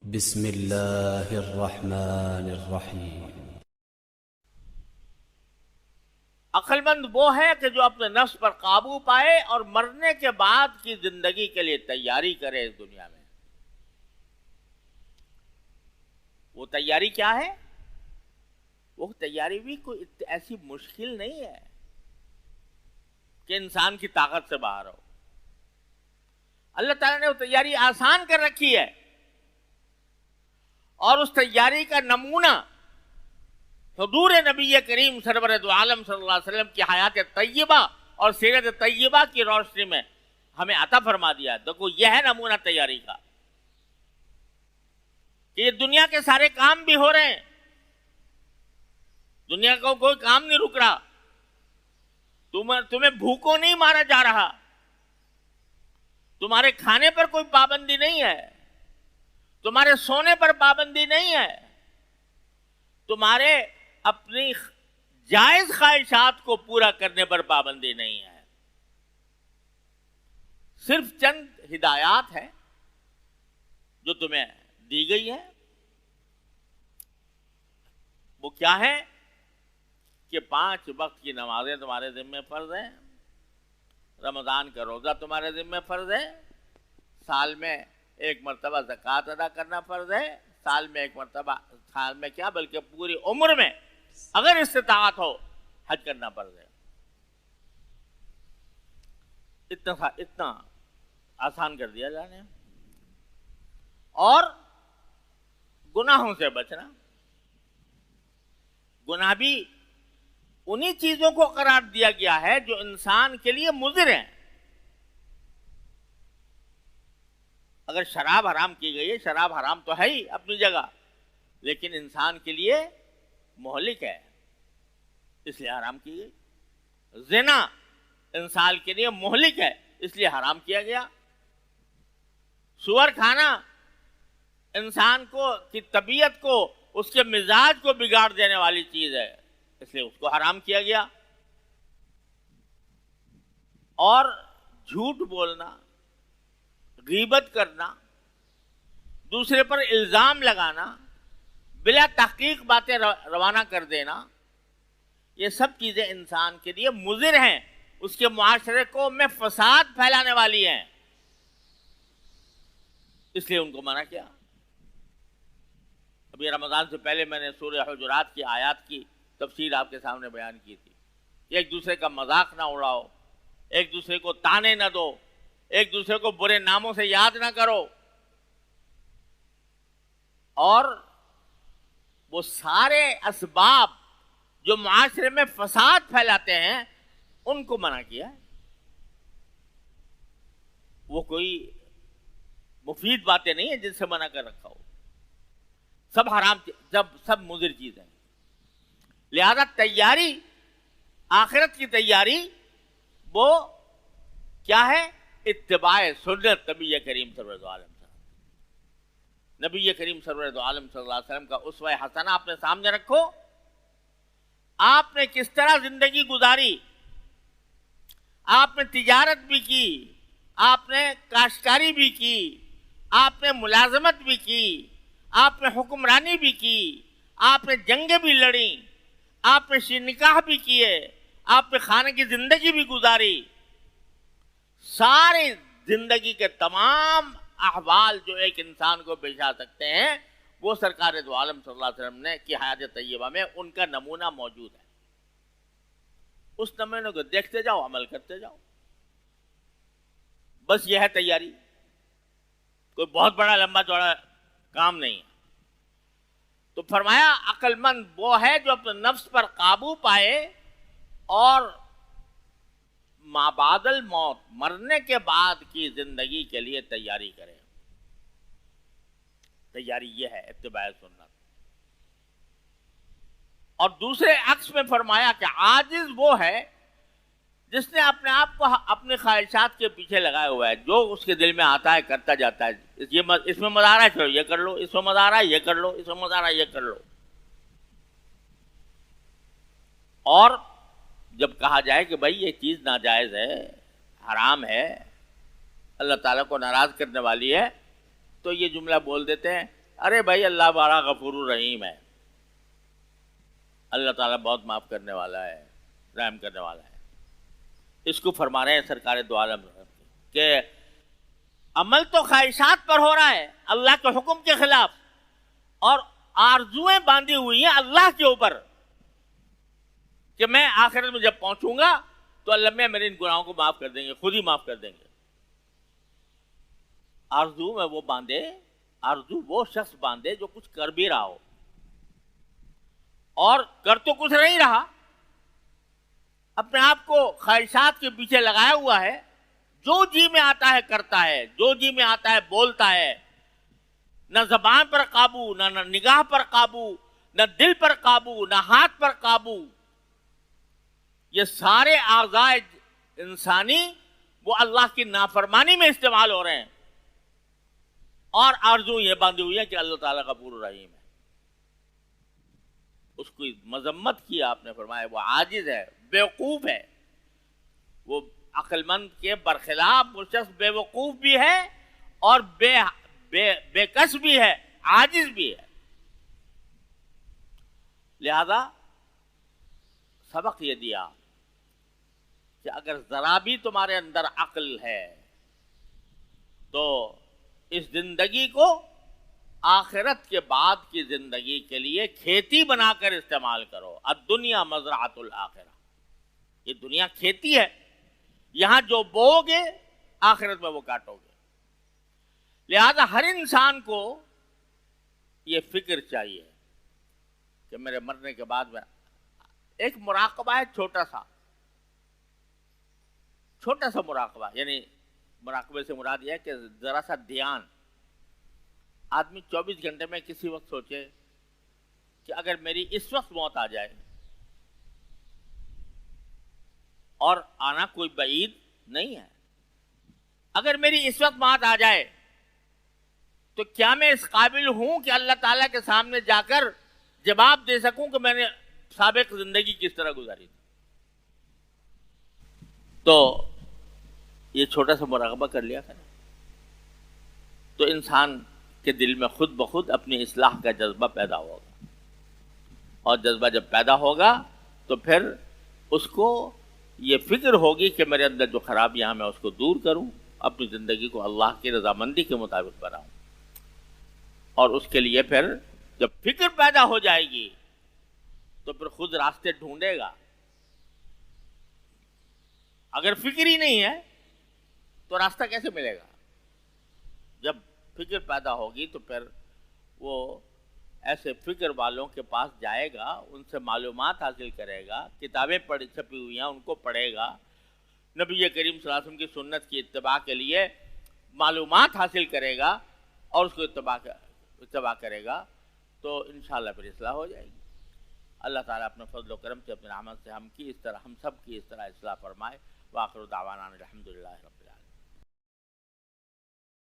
بسم اللہ الرحمن الرحیم۔ عقل مند وہ ہے کہ جو اپنے نفس پر قابو پائے اور مرنے کے بعد کی زندگی کے لیے تیاری کرے اس دنیا میں۔ وہ تیاری کیا ہے؟ وہ تیاری بھی کوئی ایسی مشکل نہیں ہے کہ انسان کی طاقت سے باہر ہو۔ اللہ تعالیٰ نے وہ تیاری آسان کر رکھی ہے، اور اس تیاری کا نمونہ حضور نبی کریم سرور دو عالم صلی اللہ علیہ وسلم کی حیات طیبہ اور سیرت طیبہ کی روشنی میں ہمیں عطا فرما دیا ہے۔ دیکھو یہ ہے نمونہ تیاری کا کہ یہ دنیا کے سارے کام بھی ہو رہے ہیں، دنیا کو کوئی کام نہیں رک رہا، تمہیں بھوکوں نہیں مارا جا رہا، تمہارے کھانے پر کوئی پابندی نہیں ہے، تمہارے سونے پر پابندی نہیں ہے، تمہارے اپنی جائز خواہشات کو پورا کرنے پر پابندی نہیں ہے۔ صرف چند ہدایات ہیں جو تمہیں دی گئی ہے۔ وہ کیا ہے کہ 5 وقت کی نمازیں تمہارے ذمہ فرض ہیں، رمضان کا روزہ تمہارے ذمہ فرض ہے، سال میں 1 مرتبہ زکوٰۃ ادا کرنا فرض ہے، سال میں 1 مرتبہ، سال میں کیا بلکہ پوری عمر میں اگر استطاعت ہو حج کرنا فرض ہے۔ اتنا آسان کر دیا جانے، اور گناہوں سے بچنا۔ گناہ بھی انہی چیزوں کو قرار دیا گیا ہے جو انسان کے لیے مضر ہیں۔ اگر شراب حرام کی گئی ہے، شراب حرام تو ہے ہی اپنی جگہ، لیکن انسان کے لیے مہلک ہے، اس لیے حرام کی گئی۔ زنا انسان کے لیے مہلک ہے، اس لیے حرام کیا گیا۔ سور کھانا انسان کی طبیعت کو، اس کے مزاج کو بگاڑ دینے والی چیز ہے، اس لیے اس کو حرام کیا گیا۔ اور جھوٹ بولنا، غیبت کرنا، دوسرے پر الزام لگانا، بلا تحقیق باتیں روانہ کر دینا، یہ سب چیزیں انسان کے لیے مضر ہیں، اس کے معاشرے کو میں فساد پھیلانے والی ہیں، اس لیے ان کو منع کیا۔ ابھی رمضان سے پہلے میں نے سورہ حجرات کی آیات کی تفسیر آپ کے سامنے بیان کی تھی۔ ایک دوسرے کا مذاق نہ اڑاؤ، ایک دوسرے کو تانے نہ دو، ایک دوسرے کو برے ناموں سے یاد نہ کرو، اور وہ سارے اسباب جو معاشرے میں فساد پھیلاتے ہیں ان کو منع کیا۔ وہ کوئی مفید باتیں نہیں ہیں جن سے منع کر رکھا ہو، سب حرام، سب مضر چیزیں۔ لہذا تیاری، آخرت کی تیاری وہ کیا ہے؟ اتباع سنت نبی کریم سرور دو عالم، نبی کریم سرور دو عالم صلی اللہ علیہ وسلم کا اسوہ حسنہ اپنے سامنے رکھو۔ آپ نے کس طرح زندگی گزاری، آپ نے تجارت بھی کی، آپ نے کاشتکاری بھی کی، آپ نے ملازمت بھی کی، آپ نے حکمرانی بھی کی، آپ نے جنگیں بھی لڑیں، آپ نے نکاح بھی کیے، آپ نے خانے کی زندگی بھی گزاری۔ سارے زندگی کے تمام احوال جو ایک انسان کو پیش آ سکتے ہیں وہ سرکار دو عالم صلی اللہ علیہ وسلم نے کی حیات طیبہ میں ان کا نمونہ موجود ہے۔ اس نمونے کو دیکھتے جاؤ، عمل کرتے جاؤ، بس یہ ہے تیاری، کوئی بہت بڑا لمبا چوڑا کام نہیں ہے۔ تو فرمایا عقل مند وہ ہے جو اپنے نفس پر قابو پائے اور مابعد الموت، مرنے کے بعد کی زندگی کے لیے تیاری کرے۔ تیاری یہ ہے اتباع سنت۔ اور دوسرے عکس میں فرمایا کہ عاجز وہ ہے جس نے اپنے آپ کو اپنی خواہشات کے پیچھے لگایا ہوا ہے، جو اس کے دل میں آتا ہے کرتا جاتا ہے۔ اس میں مزہ آ رہا ہے چلو یہ کر لو، اس میں مزہ آ رہا ہے یہ کر لو، اس میں مزہ آ رہا ہے یہ کر لو۔ اور جب کہا جائے کہ بھائی یہ چیز ناجائز ہے، حرام ہے، اللہ تعالیٰ کو ناراض کرنے والی ہے، تو یہ جملہ بول دیتے ہیں ارے بھائی اللہ بڑا غفور الرحیم ہے، اللہ تعالیٰ بہت معاف کرنے والا ہے، رحم کرنے والا ہے. اس کو فرما رہے ہیں سرکار دو عالم کہ عمل تو خواہشات پر ہو رہا ہے اللہ کے حکم کے خلاف، اور آرزویں باندھی ہوئی ہیں اللہ کے اوپر کہ میں آخرت میں جب پہنچوں گا تو اللہ میرے ان گناہوں کو معاف کر دیں گے، خود ہی معاف کر دیں گے. آرزو میں وہ باندھے، آرزو وہ شخص باندھے جو کچھ کر بھی رہا ہو، اور کر تو کچھ نہیں رہا، اپنے آپ کو خواہشات کے پیچھے لگایا ہوا ہے، جو جی میں آتا ہے کرتا ہے، جو جی میں آتا ہے بولتا ہے، نہ زبان پر قابو، نہ نگاہ پر قابو، نہ دل پر قابو، نہ ہاتھ پر قابو. یہ سارے اعضاء انسانی وہ اللہ کی نافرمانی میں استعمال ہو رہے ہیں، اور آرزو یہ باندھی ہوئی ہے کہ اللہ تعالیٰ غفور الرحیم ہے. اس کی مذمت کی آپ نے فرمایا وہ عاجز ہے، بیوقوف ہے، وہ عقل مند کے برخلاف وہ شخص بے وقوف بھی ہے اور بے کس بھی ہے، عاجز بھی ہے. لہذا سبق یہ دیا کہ اگر ذرا بھی تمہارے اندر عقل ہے تو اس زندگی کو آخرت کے بعد کی زندگی کے لیے کھیتی بنا کر استعمال کرو. الدنیا مزرعۃ الآخرہ، یہ دنیا کھیتی ہے، یہاں جو بو گے آخرت میں وہ کاٹو گے. لہذا ہر انسان کو یہ فکر چاہیے کہ میرے مرنے کے بعد میں ایک مراقبہ ہے، چھوٹا سا مراقبہ، یعنی مراقبے سے مراد یہ ہے کہ ذرا سا دھیان. آدمی 24 گھنٹے میں کسی وقت سوچے کہ اگر میری اس وقت موت آ جائے، اور آنا کوئی بعید نہیں ہے، اگر میری اس وقت موت آ جائے تو کیا میں اس قابل ہوں کہ اللہ تعالیٰ کے سامنے جا کر جواب دے سکوں کہ میں نے سابق زندگی کس طرح گزاری تھی؟ تو یہ چھوٹا سا مراقبہ کر لیا کریں تو انسان کے دل میں خود بخود اپنی اصلاح کا جذبہ پیدا ہوگا، اور جذبہ جب پیدا ہوگا تو پھر اس کو یہ فکر ہوگی کہ میرے اندر جو خرابیاں ہیں میں اس کو دور کروں، اپنی زندگی کو اللہ کی رضامندی کے مطابق بناؤں. اور اس کے لیے پھر جب فکر پیدا ہو جائے گی تو پھر خود راستے ڈھونڈے گا. اگر فکر ہی نہیں ہے تو راستہ کیسے ملے گا؟ جب فکر پیدا ہوگی تو پھر وہ ایسے فکر والوں کے پاس جائے گا، ان سے معلومات حاصل کرے گا، کتابیں چھپی ہوئی ہیں ان کو پڑھے گا، نبی کریم صلی اللہ علیہ وسلم کی سنت کی اتباع کے لیے معلومات حاصل کرے گا اور اس کو اتباع کرے گا، تو انشاءاللہ پھر اصلاح ہو جائے گی. اللہ تعالیٰ اپنے فضل و کرم سے، اپنے رحمت سے ہم سب کی اس طرح اصلاح فرمائے. وآخر دعوانا الحمدللہ رب العالمین.